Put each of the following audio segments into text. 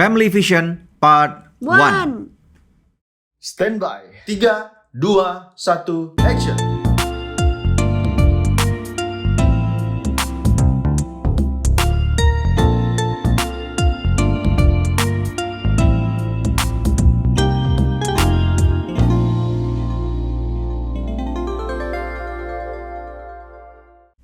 Family Vision Part 1. Stand by. 3, 2, 1, action.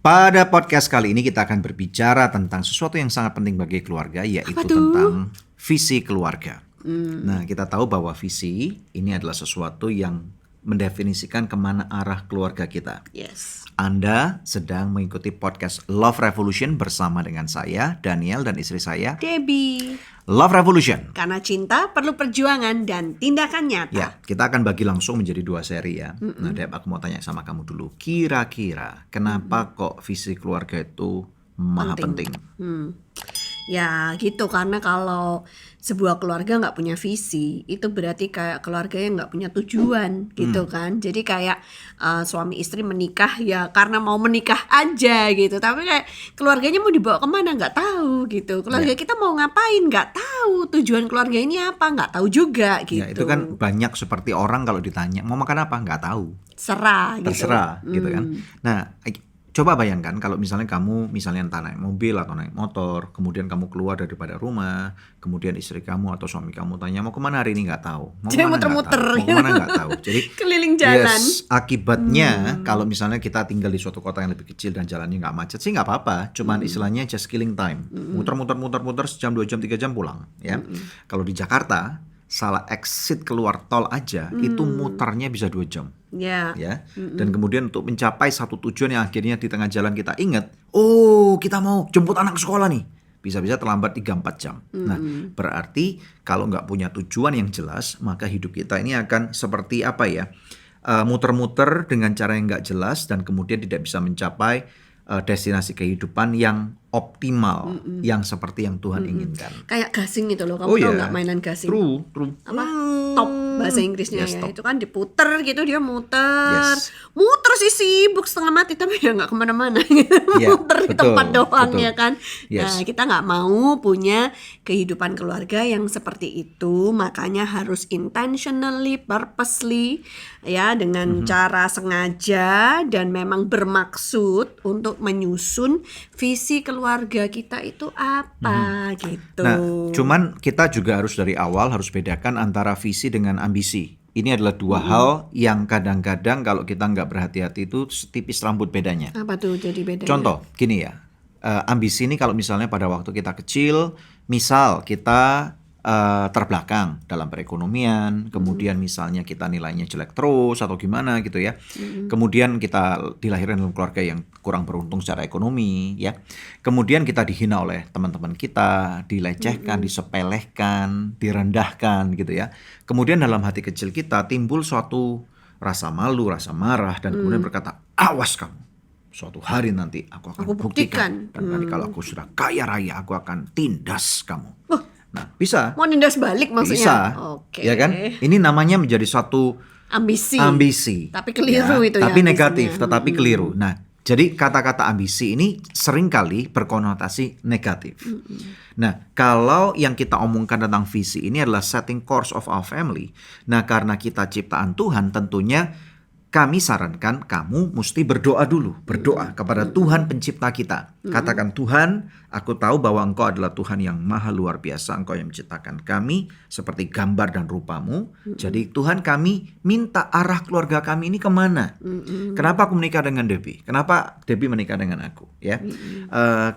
Pada podcast kali ini kita akan berbicara tentang sesuatu yang sangat penting bagi keluarga, yaitu tentang visi keluarga. Nah, kita tahu bahwa visi ini adalah sesuatu yang mendefinisikan kemana arah keluarga kita. Yes. Anda sedang mengikuti podcast Love Revolution bersama dengan saya, Daniel, dan istri saya, Debbie. Love Revolution. Karena cinta perlu perjuangan dan tindakan nyata. Ya, kita akan bagi langsung menjadi 2 seri ya. Nah, Deb, aku mau tanya sama kamu dulu. Kira-kira kenapa kok visi keluarga itu maha penting? Ya gitu, karena kalau sebuah keluarga nggak punya visi, itu berarti kayak keluarga yang nggak punya tujuan gitu kan. Jadi kayak suami istri menikah ya karena mau menikah aja gitu. Tapi kayak keluarganya mau dibawa kemana nggak tahu gitu. Keluarga kita mau ngapain nggak tahu. Tujuan keluarga ini apa nggak tahu juga gitu. Ya, itu kan banyak seperti orang kalau ditanya mau makan apa nggak tahu. Terserah Gitu kan. Nah, coba bayangkan kalau misalnya kamu entah naik mobil atau naik motor, kemudian kamu keluar daripada rumah, kemudian istri kamu atau suami kamu tanya mau kemana hari ini, nggak tahu. Mau Jadi kemana muter-muter. nggak tahu. Mau kemana nggak tahu. Jadi Keliling jalan. Yes, akibatnya kalau misalnya kita tinggal di suatu kota yang lebih kecil dan jalannya nggak macet sih nggak apa-apa. Cuman istilahnya just killing time. Muter-muter sejam, 2 jam, 3 jam pulang. Ya. Kalau di Jakarta salah exit keluar tol aja itu muternya bisa 2 jam. Ya. Dan kemudian untuk mencapai satu tujuan yang akhirnya di tengah jalan kita ingat, oh kita mau jemput anak ke sekolah nih, bisa-bisa terlambat 3-4 jam. Nah, berarti kalau nggak punya tujuan yang jelas, maka hidup kita ini akan seperti apa ya, muter-muter dengan cara yang nggak jelas dan kemudian tidak bisa mencapai destinasi kehidupan yang optimal, yang seperti yang Tuhan inginkan. Kayak gasing itu loh, kamu tahu nggak mainan gasing? True. Apa? Top bahasa Inggrisnya Yes, ya. top. Itu kan diputer gitu, dia muter. Yes. Muter sih sibuk setengah mati tapi ya nggak kemana-mana gitu. Ya, muter di betul, tempat doang betul. ya kan. Yes. Nah, kita nggak mau punya kehidupan keluarga yang seperti itu, makanya harus intentionally, purposely ya, dengan cara sengaja dan memang bermaksud untuk menyusun visi keluarga kita itu apa gitu. Nah, cuman kita juga harus dari awal harus bedakan antara visi dengan ambisi. Ini adalah 2 hal yang kadang-kadang kalau kita nggak berhati-hati itu setipis rambut bedanya. Apa tuh jadi bedanya? Contoh, gini ya, ambisi ini kalau misalnya pada waktu kita kecil, misal kita terbelakang dalam perekonomian, kemudian misalnya kita nilainya jelek terus atau gimana gitu ya, kemudian kita dilahirkan dalam keluarga yang kurang beruntung secara ekonomi ya, kemudian kita dihina oleh teman-teman kita, dilecehkan, disepelehkan, direndahkan gitu ya, kemudian dalam hati kecil kita timbul suatu rasa malu, rasa marah dan kemudian berkata, awas kamu. Suatu hari nanti aku akan buktikan. Dan nanti kalau aku sudah kaya raya, aku akan tindas kamu. Nah, bisa. Mau nindas balik maksudnya? Bisa. Oke. Ya kan? Ini namanya menjadi suatu ambisi. Tapi keliru itu ya. Tapi negatif, ambisinya. tetapi keliru. Nah, jadi kata-kata ambisi ini seringkali berkonotasi negatif. Nah, kalau yang kita omongkan tentang visi ini adalah setting course of our family. Nah, karena kita ciptaan Tuhan, tentunya kami sarankan kamu mesti berdoa dulu. Berdoa kepada Tuhan pencipta kita. Katakan, Tuhan, aku tahu bahwa Engkau adalah Tuhan yang maha luar biasa. Engkau yang menciptakan kami seperti gambar dan rupamu. Jadi Tuhan, kami minta arah keluarga kami ini kemana? Kenapa aku menikah dengan Debbie? Kenapa Debbie menikah dengan aku? Ya,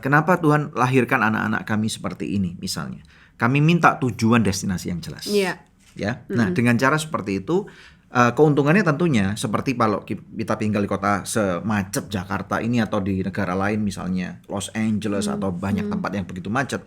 kenapa Tuhan lahirkan anak-anak kami seperti ini misalnya? Kami minta tujuan destinasi yang jelas. Iya. Ya, nah dengan cara seperti itu, keuntungannya tentunya seperti kalau kita tinggal di kota semacet Jakarta ini atau di negara lain misalnya Los Angeles atau banyak tempat yang begitu macet.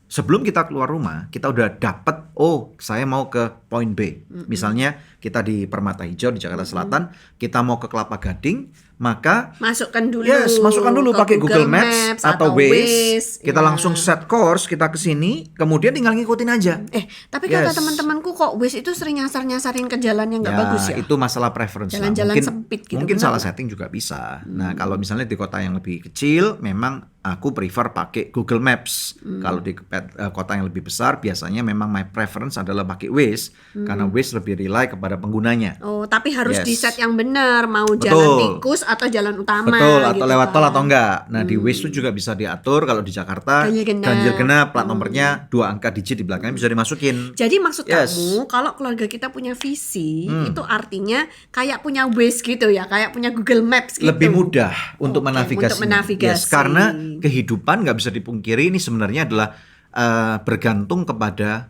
Sebelum kita keluar rumah, kita udah dapat, oh saya mau ke point B. Misalnya kita di Permata Hijau di Jakarta Selatan, kita mau ke Kelapa Gading, maka Masukkan dulu. masukkan dulu ke pakai Google Maps atau Waze. Kita Ya. langsung set course, kita ke sini, kemudian tinggal ngikutin aja. Tapi kata Yes. teman-temanku kok Waze itu sering nyasar-nyasarin ke jalan yang nggak bagus ya. Itu masalah preference lah. Jalan-jalan sempit gitu, Mungkin benar salah nggak? setting juga bisa. Nah, kalau misalnya di kota yang lebih kecil, memang aku prefer pakai Google Maps. Kalau di kota yang lebih besar, biasanya memang my preference adalah pakai Waze, karena Waze lebih rely kepada penggunanya. Oh, tapi harus Yes. di set yang benar, mau Betul. jalan tikus atau jalan utama. Betul, atau gitu lewat tol kan. atau enggak. Nah, di Waze itu juga bisa diatur kalau di Jakarta Ganjil genap. ganjil genap, plat nomornya 2 angka digit di belakangnya bisa dimasukin. Jadi maksud Yes. kamu kalau keluarga kita punya visi itu artinya kayak punya Waze gitu ya, kayak punya Google Maps gitu. Lebih mudah untuk Oke, menavigasi. untuk menavigasi. Karena kehidupan nggak bisa dipungkiri ini sebenarnya adalah bergantung kepada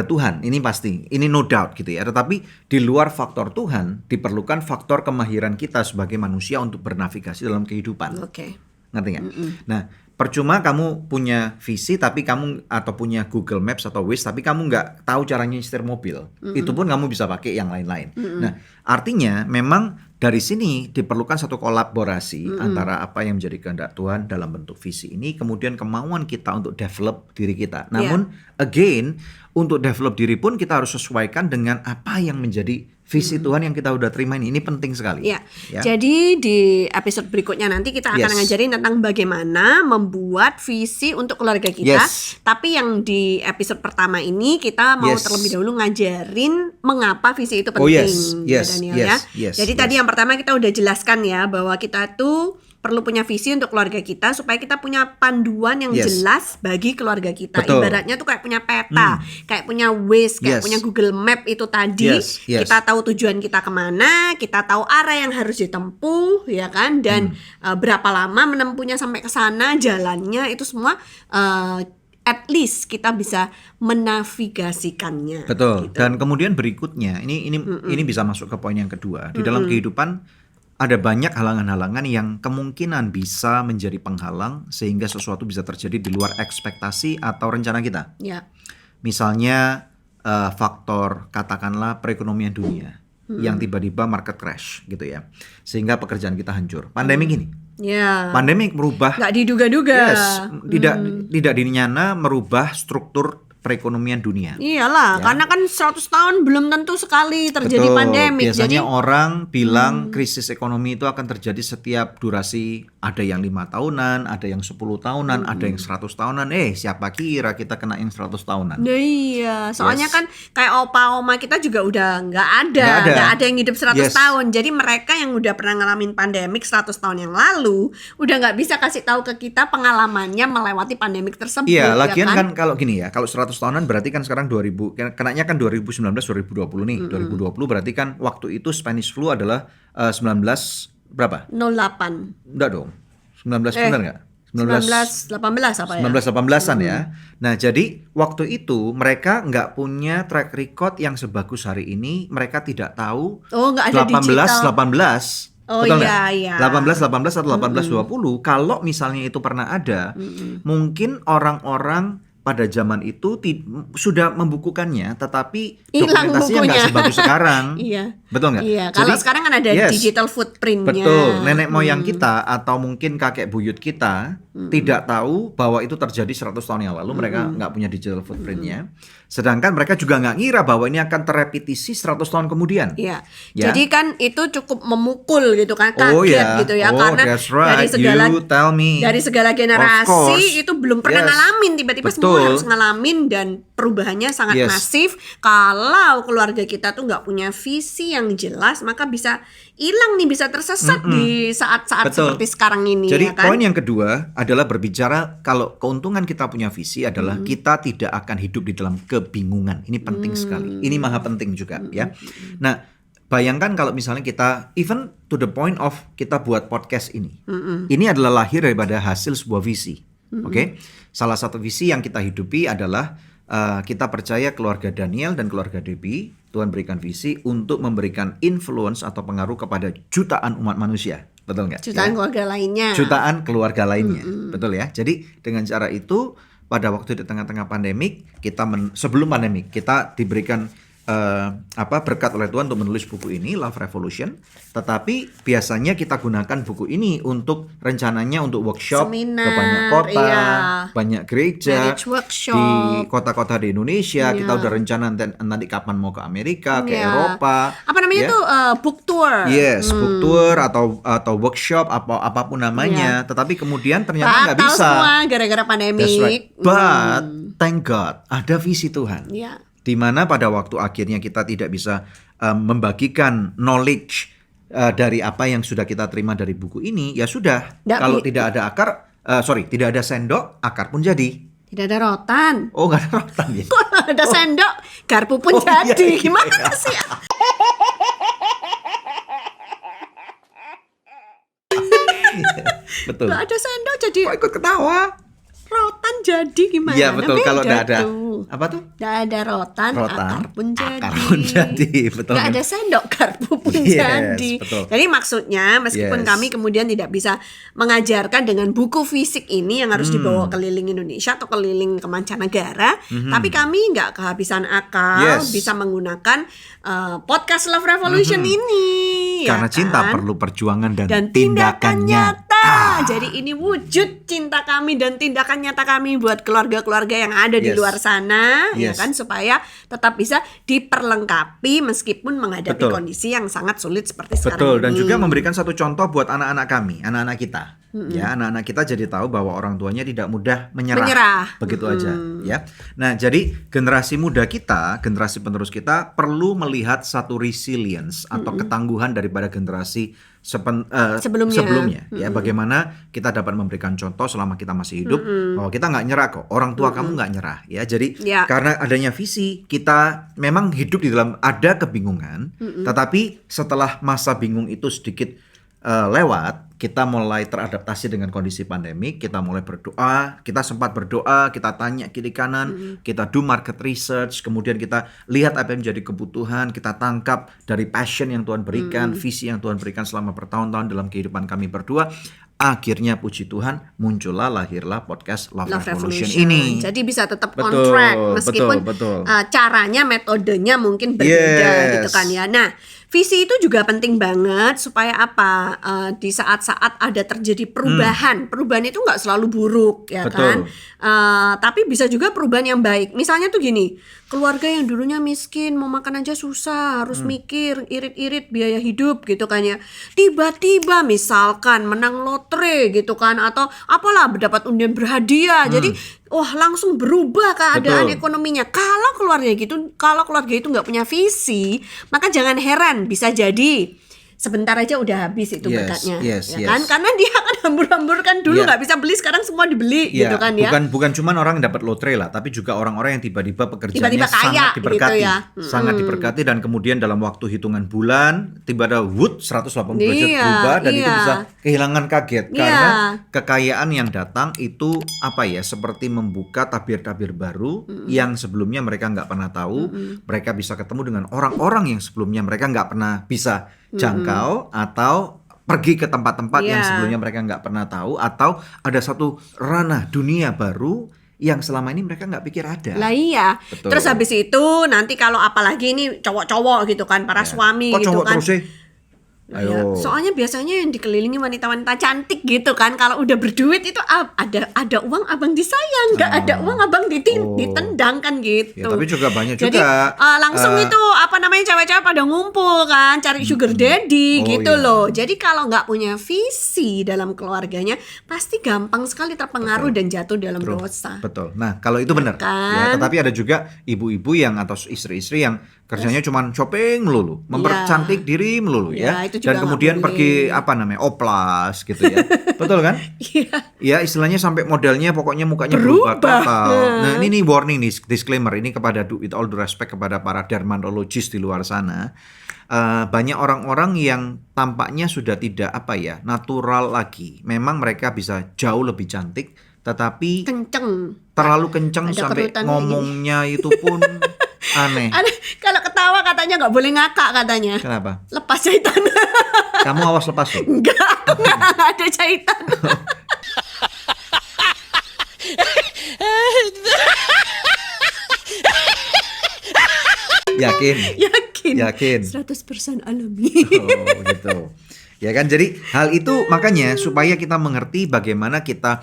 Tuhan, ini pasti, ini no doubt gitu ya. Tetapi di luar faktor Tuhan diperlukan faktor kemahiran kita sebagai manusia untuk bernavigasi dalam kehidupan. Oke. Ngerti nggak? Nah, percuma kamu punya visi tapi kamu atau punya Google Maps atau Waze tapi kamu nggak tahu caranya nyetir mobil. Itu pun kamu bisa pakai yang lain-lain. Nah, artinya memang dari sini diperlukan satu kolaborasi antara apa yang menjadi kehendak Tuhan dalam bentuk visi ini, kemudian kemauan kita untuk develop diri kita. Namun again, untuk develop diri pun kita harus sesuaikan dengan apa yang menjadi visi Tuhan yang kita udah terima ini. Ini penting sekali. Ya. Jadi di episode berikutnya nanti kita akan Yes. ngajarin tentang bagaimana membuat visi untuk keluarga kita. Yes. Tapi yang di episode pertama ini kita mau Yes. terlebih dahulu ngajarin mengapa visi itu penting. Oh, yes. ya Yes. Daniel Yes. ya. Yes. Jadi Yes. tadi yang pertama kita udah jelaskan ya bahwa kita tuh perlu punya visi untuk keluarga kita supaya kita punya panduan yang Yes. jelas bagi keluarga kita. Betul. Ibaratnya tuh kayak punya peta, kayak punya Waze, kayak Yes. punya Google Map itu tadi. Yes. Yes. Kita tahu tujuan kita kemana, kita tahu arah yang harus ditempuh, ya kan? Dan berapa lama menempuhnya sampai ke sana, jalannya itu semua at least kita bisa menavigasikannya. Betul. gitu. Dan kemudian berikutnya, ini bisa masuk ke poin yang kedua. Di dalam kehidupan ada banyak halangan-halangan yang kemungkinan bisa menjadi penghalang sehingga sesuatu bisa terjadi di luar ekspektasi atau rencana kita. Ya. Misalnya faktor katakanlah perekonomian dunia yang tiba-tiba market crash gitu ya. Sehingga pekerjaan kita hancur. Pandemi gini. Ya. Pandemi merubah Nggak diduga-duga. Yes, tidak dinyana merubah struktur perekonomian dunia. Iyalah, karena kan 100 tahun belum tentu sekali terjadi Betul. pandemik. Biasanya Jadi orang bilang krisis ekonomi itu akan terjadi setiap durasi, ada yang 5 tahunan, ada yang 10 tahunan, ada yang 100 tahunan. Siapa kira kita kena yang 100 tahunan? nah iya, soalnya Yes. kan kayak opa-oma kita juga udah nggak Nggak ada. ada yang hidup 100 Yes. tahun. Jadi mereka yang udah pernah ngalamin pandemik 100 tahun yang lalu udah nggak bisa kasih tahu ke kita pengalamannya melewati pandemik tersebut. Iya, ya lagian kan kalau gini ya, kalau 100 tahunan berarti kan sekarang 2000, kenanya kan 2019 2020 nih. 2020 berarti kan waktu itu Spanish flu adalah 19 berapa? 08 Enggak dong. 19 benar enggak? 1918 apa ya? 1918-an ya. Nah, jadi waktu itu mereka nggak punya track record yang sebagus hari ini. Mereka tidak tahu Oh, nggak ada 18 Oh, betul iya, nggak? iya. 18 atau 1820. Kalau misalnya itu pernah ada, mungkin orang-orang pada zaman itu sudah membukukannya, tetapi Hilang dokumentasinya nggak bukunya. sebagus sekarang. Iya. Betul nggak? Iya, kalau Jadi, sekarang kan ada yes. digital footprintnya. Betul, nenek moyang kita atau mungkin kakek buyut kita tidak tahu bahwa itu terjadi 100 tahun yang lalu. Mereka nggak punya digital footprintnya. Sedangkan mereka juga nggak ngira bahwa ini akan terrepetisi 100 tahun kemudian. Iya. Ya. Jadi kan itu cukup memukul gitu kan, kaget Oh ya, gitu ya, oh, karena that's right. dari segala You tell me. dari segala Of generasi course. itu belum pernah Yes. ngalamin, tiba-tiba semua Betul. harus ngalamin dan perubahannya sangat Yes. masif. Kalau keluarga kita tuh nggak punya visi yang jelas, maka bisa hilang nih, bisa tersesat di saat-saat Betul. seperti sekarang ini. Jadi ya kan? poin yang kedua adalah berbicara kalau keuntungan kita punya visi adalah kita tidak akan hidup di dalam kebingungan. Ini penting sekali. Ini maha penting juga ya. Nah, bayangkan kalau misalnya kita even to the point of kita buat podcast ini. Ini adalah lahir daripada hasil sebuah visi. Oke. Salah satu visi yang kita hidupi adalah kita percaya keluarga Daniel dan keluarga Debbie, Tuhan berikan visi untuk memberikan influence atau pengaruh kepada jutaan umat manusia. Betul nggak? Jutaan Ya. keluarga lainnya. Jutaan keluarga lainnya. Betul ya. Jadi dengan cara itu pada waktu di tengah-tengah pandemik, sebelum pandemik kita diberikan berkat oleh Tuhan untuk menulis buku ini, Love Revolution. Tetapi biasanya kita gunakan buku ini untuk rencananya untuk workshop Seminar, ke banyak kota, iya. banyak gereja Marriage workshop. di kota-kota di Indonesia. Iya. Kita udah rencana nanti kapan mau ke Amerika, ke Iya. Eropa. Apa namanya ya. tuh book tour. Yes, book tour atau workshop apapun namanya. Tetapi kemudian ternyata nggak Batal bisa. semua gara-gara pandemi. That's right. But thank God ada visi Tuhan. Iya. Di mana pada waktu akhirnya kita tidak bisa membagikan knowledge dari apa yang sudah kita terima dari buku ini, ya sudah. Kalau tidak ada tidak ada sendok, akar pun jadi. Tidak ada rotan. Oh, nggak ada rotan ya? Kok nggak ada sendok, garpu pun Oh, iya, jadi. iya. Gimana sih? Betul. Nggak ada sendok jadi Kok ikut ketawa? rotan jadi gimana? Iya betul, kalau Beda nggak ada tuh. apa tuh? Nggak ada rotan, akar pun jadi. Akar pun jadi, betul. Nggak ada sendok, garpu pun Yes, jadi. betul. Jadi maksudnya meskipun Yes. kami kemudian tidak bisa mengajarkan dengan buku fisik ini yang harus dibawa keliling Indonesia atau keliling ke mancanegara, tapi kami nggak kehabisan akal Yes. bisa menggunakan podcast Love Revolution ini. Karena ya cinta kan? perlu perjuangan dan Tindakan nyata. nyata. Jadi ini wujud cinta kami dan tindakan nyata kami buat keluarga-keluarga yang ada di Yes. luar sana, ya Yes. kan, supaya tetap bisa diperlengkapi meskipun menghadapi Betul. kondisi yang sangat sulit seperti sekarang Betul, ini. dan juga memberikan satu contoh buat anak-anak kami, anak-anak kita. Ya, anak-anak kita jadi tahu bahwa orang tuanya tidak mudah menyerah. Begitu aja, ya. Nah, jadi generasi muda kita, generasi penerus kita perlu melihat satu resilience atau ketangguhan daripada generasi sebelumnya. Ya, bagaimana kita dapat memberikan contoh selama kita masih hidup bahwa kita nggak nyerah kok. Orang tua kamu nggak nyerah, ya. Jadi Ya. karena adanya visi, kita memang hidup di dalam ada kebingungan, tetapi setelah masa bingung itu sedikit lewat, kita mulai teradaptasi dengan kondisi pandemi, kita mulai berdoa, kita sempat berdoa, kita tanya kiri kanan, kita do market research, kemudian kita lihat apa yang menjadi kebutuhan, kita tangkap dari passion yang Tuhan berikan, visi yang Tuhan berikan selama bertahun-tahun dalam kehidupan kami berdua. Akhirnya puji Tuhan lahirlah podcast Love Revolution ini. Jadi bisa tetap on Betul, track meskipun betul. Caranya, metodenya mungkin berbeda gitu kan ya. Nah, visi itu juga penting banget supaya apa? Di saat-saat ada terjadi perubahan, perubahan itu nggak selalu buruk ya Betul. kan? Tapi bisa juga perubahan yang baik. Misalnya tuh gini, keluarga yang dulunya miskin mau makan aja susah, harus mikir irit-irit biaya hidup gitu kan ya. Tiba-tiba misalkan menang lotre gitu kan, atau apalah dapat undian berhadiah. Jadi wah langsung berubah keadaan Betul. ekonominya. Kalau keluarga itu nggak punya visi, maka jangan heran bisa jadi sebentar aja udah habis itu Yes, berkatnya, yes, ya yes. kan? Karena dia akan hambur-hamburkan dulu Yeah. nggak bisa beli, sekarang semua dibeli gitu kan ya. Bukan cuma orang yang dapat lotre lah, tapi juga orang-orang yang tiba-tiba pekerjaannya Tiba-tiba kaya sangat diberkati, gitu ya. sangat diberkati, dan kemudian dalam waktu hitungan bulan tiba-tiba 180 derajat Iya, berubah, dan itu iya. bisa kehilangan kaget Iya. karena kekayaan yang datang itu seperti membuka tabir-tabir baru yang sebelumnya mereka nggak pernah tahu. Mereka bisa ketemu dengan orang-orang yang sebelumnya mereka nggak pernah bisa jangkau, atau pergi ke tempat-tempat yang Iya. sebelumnya mereka nggak pernah tahu, atau ada satu ranah dunia baru yang selama ini mereka nggak pikir ada. Lah iya. Betul. Terus habis itu nanti kalau apalagi ini cowok-cowok gitu kan, para suami Kok gitu cowok kan. terus sih? Ya, Ayo. soalnya biasanya yang dikelilingi wanita-wanita cantik gitu kan, kalau udah berduit itu ada uang abang disayang, nggak ada uang abang ditendang kan gitu. Ya, tapi juga banyak Jadi juga, langsung itu cewek-cewek pada ngumpul kan, cari sugar daddy Oh, gitu iya. loh. Jadi kalau nggak punya visi dalam keluarganya, pasti gampang sekali terpengaruh dan jatuh dalam dosa. Betul. Nah, kalau itu benar. Kan? Ya, tetapi ada juga ibu-ibu yang atau istri-istri yang kerjanya cuma shopping melulu, mempercantik diri melulu Ya, ya. itu juga Dan kemudian nggak pergi boleh. oplas gitu ya. Betul kan? Iya. Ya, istilahnya sampai modelnya pokoknya mukanya Berubah. berubah total. Nah, ini warning nih, disclaimer ini kepada with all due respect kepada para dermatologis di luar sana. Banyak orang-orang yang tampaknya sudah tidak natural lagi. Memang mereka bisa jauh lebih cantik, tetapi Kenceng. terlalu kenceng Ada sampai kerutan ngomongnya itu pun aneh. Kalau ketawa katanya nggak boleh ngakak katanya. Kenapa? Lepas jahitan. Kamu awas lepas tuh. Enggak, aku nggak ada jahitan. Yakin? Yakin. Yakin. 100% alami. Oh, gitu. Ya kan, jadi hal itu makanya supaya kita mengerti bagaimana kita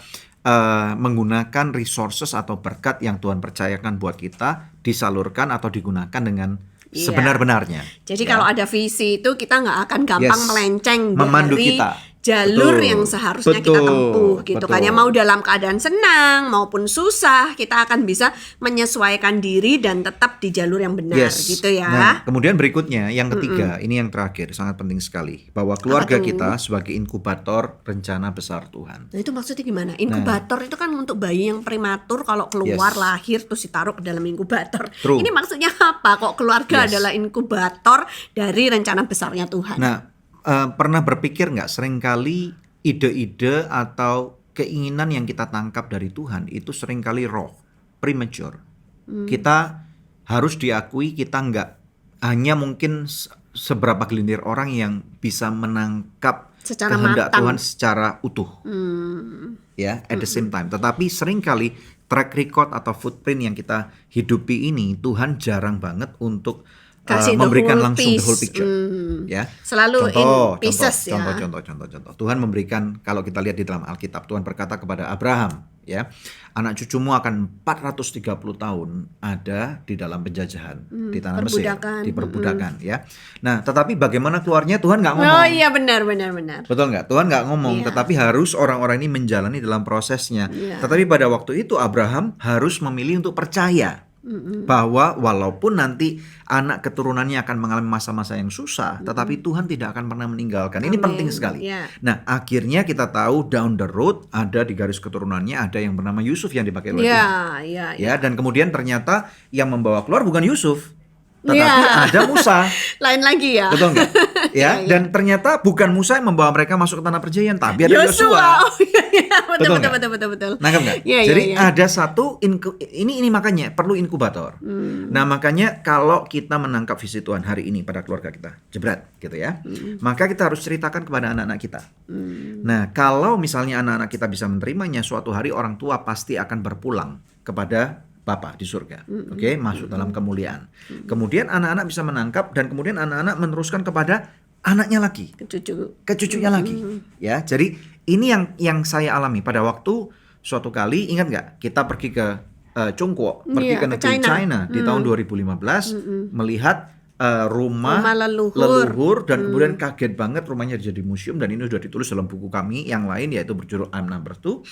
menggunakan resources atau berkat yang Tuhan percayakan buat kita disalurkan atau digunakan dengan Iya. sebenar-benarnya. Jadi Ya. kalau ada visi itu kita nggak akan gampang Yes. melenceng Memandu dari kita. jalur Betul. yang seharusnya kita Betul. tempuh gitu kan. Betul. Ya mau dalam keadaan senang maupun susah kita akan bisa menyesuaikan diri dan tetap di jalur yang benar Yes. gitu ya. Nah, kemudian berikutnya yang ketiga, ini yang terakhir sangat penting sekali bahwa keluarga tuh? kita sebagai inkubator rencana besar Tuhan. Nah itu maksudnya gimana? Inkubator itu kan untuk bayi yang prematur kalau keluar Yes. lahir terus ditaruh ke dalam inkubator. True. Ini maksudnya apa? Kok keluarga Yes. adalah inkubator dari rencana besarnya Tuhan? Nah, pernah berpikir nggak seringkali ide-ide atau keinginan yang kita tangkap dari Tuhan itu seringkali raw, premature. Kita harus diakui kita nggak hanya mungkin seberapa gelintir orang yang bisa menangkap Secara kehendak matang. Tuhan secara utuh. Ya, at the same time. Tetapi seringkali track record atau footprint yang kita hidupi ini Tuhan jarang banget untuk Kasih the memberikan whole langsung the whole piece. picture. Ya. Selalu in pieces ya. Contoh. Tuhan memberikan, kalau kita lihat di dalam Alkitab, Tuhan berkata kepada Abraham, ya, anak cucumu akan 430 tahun ada di dalam penjajahan di tanah Mesir, perbudakan. di perbudakan, ya. Nah, tetapi bagaimana keluarnya Tuhan nggak ngomong. Oh iya benar. Betul nggak? Tuhan nggak ngomong, Iya. tetapi harus orang-orang ini menjalani dalam prosesnya. Iya. Tetapi pada waktu itu Abraham harus memilih untuk percaya bahwa walaupun nanti anak keturunannya akan mengalami masa-masa yang susah, tetapi Tuhan tidak akan pernah meninggalkan. Ini Amin. penting sekali. Iya. Nah, akhirnya kita tahu down the road ada di garis keturunannya ada yang bernama Yusuf yang dipakai oleh Tuhan. Iya. Ya, dan kemudian ternyata yang membawa keluar bukan Yusuf, tetapi Iya. ada Musa. Lain lagi ya. Betul nggak? Ya, Iya. dan ternyata bukan Musa yang membawa mereka masuk ke tanah perjanjian, tapi ada Yosua. Oh iya. Betul nggak? Betul. Nangkep nggak? Iya, Jadi iya. ada satu ini makanya perlu inkubator. Nah, makanya kalau kita menangkap visi Tuhan hari ini pada keluarga kita, jebret gitu ya. Maka kita harus ceritakan kepada anak-anak kita. Nah, kalau misalnya anak-anak kita bisa menerimanya, suatu hari orang tua pasti akan berpulang kepada Bapa di surga. Oke, masuk dalam kemuliaan. Kemudian anak-anak bisa menangkap dan kemudian anak-anak meneruskan kepada anaknya lagi, ke cucunya lagi. Ya, jadi ini yang saya alami pada waktu suatu kali, ingat nggak kita pergi ke Chongguo, pergi Iya, ke ke negeri China. China di tahun 2015, melihat rumah Rumah leluhur. leluhur dan kemudian kaget banget rumahnya jadi museum, dan ini sudah ditulis dalam buku kami yang lain yaitu berjudul I'm Number 2.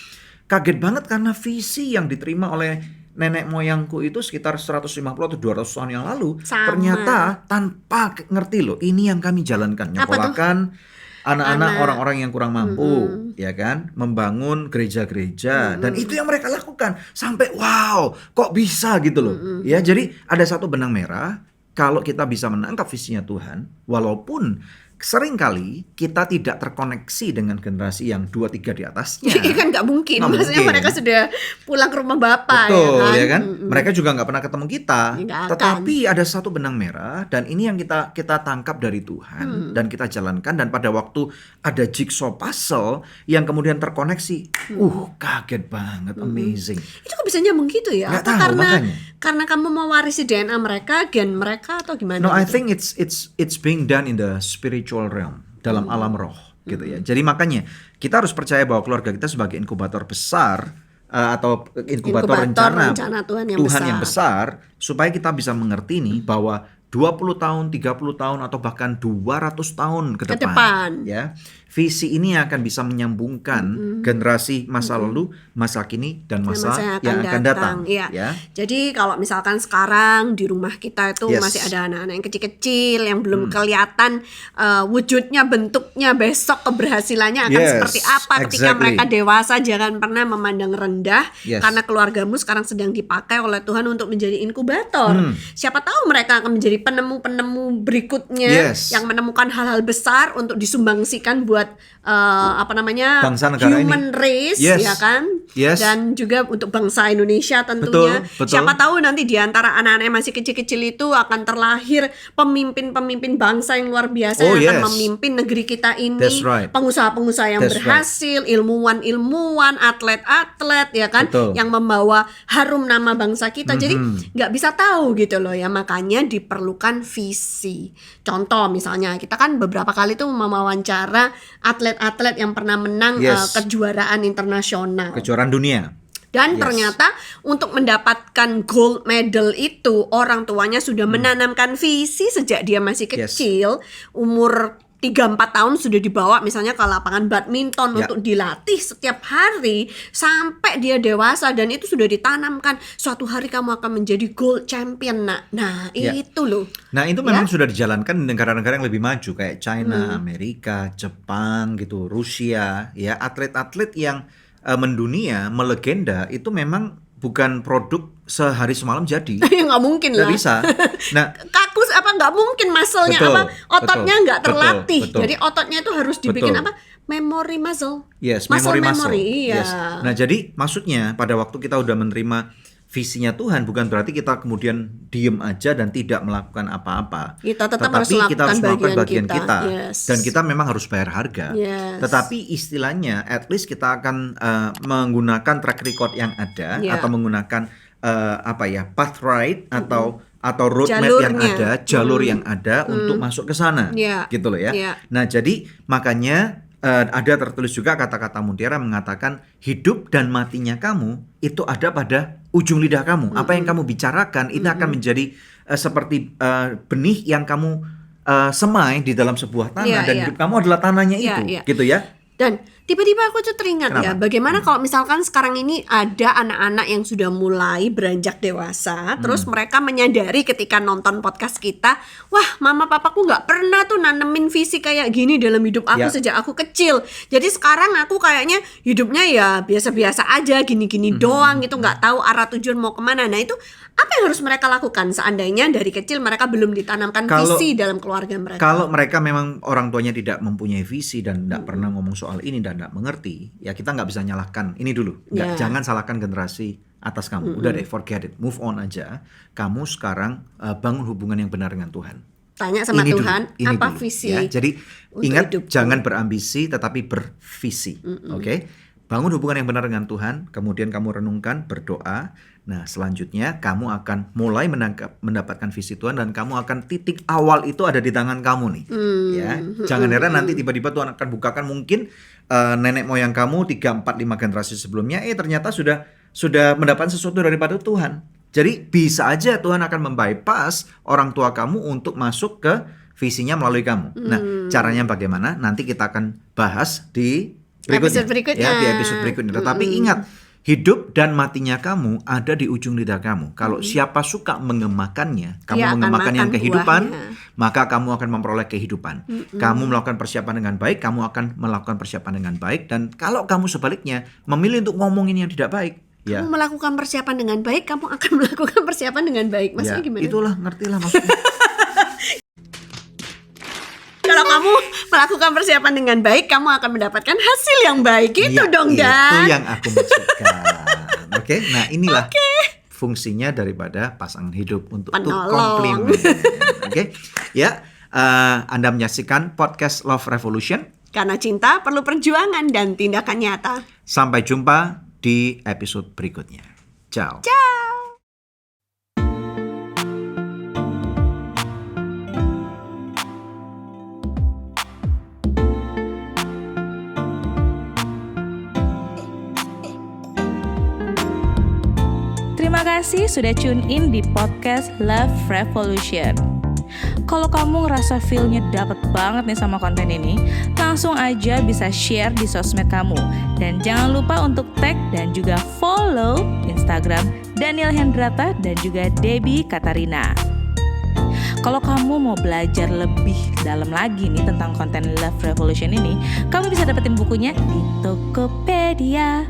Kaget banget karena visi yang diterima oleh nenek moyangku itu sekitar 150 atau 200 tahun yang lalu Sama. ternyata tanpa ngerti loh, ini yang kami jalankan, Apa tuh? nyekolahkan anak-anak Anak. orang-orang yang kurang mampu, ya kan, membangun gereja-gereja, dan itu yang mereka lakukan sampai wow, kok bisa gitu loh. Ya, jadi ada satu benang merah kalau kita bisa menangkap visinya Tuhan, walaupun seringkali kita tidak terkoneksi dengan generasi yang 2-3 di atasnya. Iya kan nggak mungkin. Nggak Maksudnya mungkin. mereka sudah pulang ke rumah bapak. Betul, ya ya kan. kan? Mereka juga nggak pernah ketemu kita. Ya, nggak akan. Tetapi ada satu benang merah, dan ini yang kita tangkap dari Tuhan dan kita jalankan, dan pada waktu ada jigsaw puzzle yang kemudian terkoneksi, kaget banget, amazing. Itu kok bisa nyambung gitu ya? Nggak Apa tahu, makanya. karena kamu mewarisi DNA mereka, gen mereka, atau gimana? No, I gitu? think it's being done in the spiritual realm, dalam alam roh, gitu ya. Jadi makanya kita harus percaya bahwa keluarga kita sebagai inkubator besar atau inkubator rencana Tuhan yang besar, supaya kita bisa mengerti nih bahwa 20 tahun, 30 tahun atau bahkan 200 tahun ke depan, ya. Visi ini akan bisa menyambungkan generasi masa lalu, masa kini, dan masa yang akan datang. Iya. Ya. Jadi kalau misalkan sekarang di rumah kita itu Yes. masih ada anak-anak yang kecil-kecil yang belum kelihatan wujudnya, bentuknya, besok keberhasilannya akan Yes, seperti apa ketika exactly. mereka dewasa, jangan pernah memandang rendah Yes. karena keluargamu sekarang sedang dipakai oleh Tuhan untuk menjadi inkubator. Siapa tahu mereka akan menjadi penemu-penemu berikutnya Yes. yang menemukan hal-hal besar untuk disumbangsikan buat Bangsa negara human race, Yes. ya kan? Yes. Dan juga untuk bangsa Indonesia tentunya. Betul. Siapa tahu nanti di antara anak-anak yang masih kecil-kecil itu akan terlahir pemimpin-pemimpin bangsa yang luar biasa Oh, yang akan yes. memimpin negeri kita ini. That's right. Pengusaha-pengusaha yang That's berhasil, ilmuwan-ilmuwan, atlet-atlet, ya kan? Betul. Yang membawa harum nama bangsa kita. Jadi nggak bisa tahu gitu loh ya. Makanya diperlukan memerlukan visi. Contoh misalnya kita kan beberapa kali tuh mewawancara atlet-atlet yang pernah menang Yes. kejuaraan internasional. Kejuaraan dunia. Dan Yes. ternyata untuk mendapatkan gold medal itu orang tuanya sudah menanamkan visi sejak dia masih Yes. kecil, umur 3-4 tahun sudah dibawa misalnya ke lapangan badminton Ya. untuk dilatih setiap hari sampai dia dewasa, dan itu sudah ditanamkan suatu hari kamu akan menjadi gold champion. Nah Ya. itu loh. Nah itu memang Ya. sudah dijalankan di negara-negara yang lebih maju kayak China, Amerika, Jepang gitu, Rusia, ya atlet-atlet yang mendunia, melegenda itu memang bukan produk sehari semalam jadi, Ya nggak mungkin nggak lah. bisa. Nah Kakus apa nggak mungkin muscle-nya Betul, apa ototnya betul, nggak terlatih. betul. Jadi ototnya itu harus dibikin Betul. apa? Memory muscle. yes, Muscle memory. Iya. Yes. Nah jadi maksudnya pada waktu kita udah menerima visinya Tuhan bukan berarti kita kemudian diem aja dan tidak melakukan apa-apa. Kita tetap Tetapi harus kita harus melakukan melakukan bagian bagian kita, Yes. dan kita memang harus bayar harga. Yes. Tetapi istilahnya, at least kita akan menggunakan track record yang ada Yeah. atau menggunakan path right atau roadmap yang Jalurnya. ada, jalur yang ada untuk masuk ke sana, Yeah. gitu loh ya. Yeah. Nah jadi makanya ada tertulis juga kata-kata Mutiara mengatakan hidup dan matinya kamu itu ada pada ujung lidah kamu. Apa yang kamu bicarakan itu akan menjadi seperti benih yang kamu semai di dalam sebuah tanah, Iya, dan iya. hidup kamu adalah tanahnya Iya, itu, iya. gitu ya. Dan tiba-tiba aku tuh teringat ya, Kenapa? bagaimana kalau misalkan sekarang ini ada anak-anak yang sudah mulai beranjak dewasa, terus mereka menyadari ketika nonton podcast kita, wah mama papaku nggak pernah tuh nanemin visi kayak gini dalam hidup aku Ya. sejak aku kecil. Jadi sekarang aku kayaknya hidupnya ya biasa-biasa aja, gini-gini doang gitu, nggak tahu arah tujuan mau kemana. Nah itu apa yang harus mereka lakukan seandainya dari kecil mereka belum ditanamkan Kalau- visi dalam keluarga mereka? Kalau mereka memang orang tuanya tidak mempunyai visi dan tidak pernah ngomong soal ini dan tidak mengerti, ya kita nggak bisa nyalahkan ini dulu. Ya. Jangan salahkan generasi atas kamu. Udah deh, forget it, move on aja. Kamu sekarang bangun hubungan yang benar dengan Tuhan. Tanya sama Ini Tuhan, dulu, ini apa dulu, visi ya. Jadi untuk ingat, hidupku? jangan berambisi tetapi bervisi. Oke? Bangun hubungan yang benar dengan Tuhan, kemudian kamu renungkan, berdoa. Nah, selanjutnya kamu akan mulai mendapatkan visi Tuhan, dan kamu akan titik awal itu ada di tangan kamu nih. Ya, jangan heran nanti tiba-tiba Tuhan akan bukakan mungkin nenek moyang kamu 3, 4, 5 generasi sebelumnya ternyata sudah mendapatkan sesuatu daripada Tuhan. Jadi bisa aja Tuhan akan membypass orang tua kamu untuk masuk ke visinya melalui kamu. Nah, caranya bagaimana? Nanti kita akan bahas di Episode berikutnya. Ya, di episode berikutnya. Tetapi ingat, hidup dan matinya kamu ada di ujung lidah kamu. Kalau siapa suka mengemakannya, kamu Dia akan mengemakan yang makan kehidupan, buahnya. maka kamu akan memperoleh kehidupan. Kamu melakukan persiapan dengan baik, kamu akan melakukan persiapan dengan baik. Dan kalau kamu sebaliknya memilih untuk ngomongin yang tidak baik, ya, Kamu melakukan persiapan dengan baik, kamu akan melakukan persiapan dengan baik. Maksudnya ya gimana? itulah, ngertilah maksudnya. Kalau kamu melakukan persiapan dengan baik, kamu akan mendapatkan hasil yang baik. Gitu Iya, dong, itu Dan. yang aku maksudkan. Oke, nah inilah fungsinya daripada pasangan hidup untuk Penolong. komplimen. Oke, ya, Anda menyaksikan podcast Love Revolution. Karena cinta perlu perjuangan dan tindakan nyata. Sampai jumpa di episode berikutnya. Ciao. Terima kasih sudah tune in di podcast Love Revolution. Kalau kamu ngerasa feel-nya dapet banget nih sama konten ini, langsung aja bisa share di sosmed kamu. Dan jangan lupa untuk tag dan juga follow Instagram Daniel Hendrata dan juga Debbie Katarina. Kalau kamu mau belajar lebih dalam lagi nih tentang konten Love Revolution ini, kamu bisa dapetin bukunya di Tokopedia.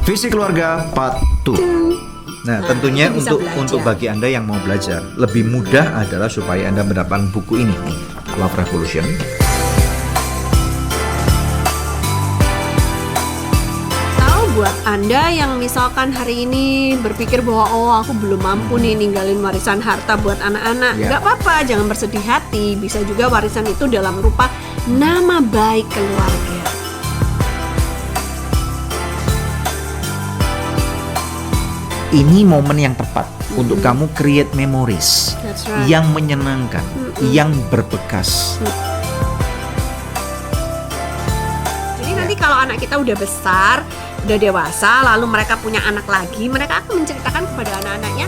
Visi keluarga part 2. Nah, tentunya itu bisa belajar. untuk bagi Anda yang mau belajar, lebih mudah adalah supaya Anda mendapatkan buku ini nih, Love Revolution. Tahu buat Anda yang misalkan hari ini berpikir bahwa aku belum mampu nih ninggalin warisan harta buat anak-anak. Ya. Nggak apa-apa, jangan bersedih hati. Bisa juga warisan itu dalam rupa nama baik keluarga. ini momen yang tepat untuk kamu create memories That's right. yang menyenangkan, yang berbekas. Jadi nanti kalau anak kita udah besar, udah dewasa, lalu mereka punya anak lagi, mereka akan menceritakan kepada anak-anaknya,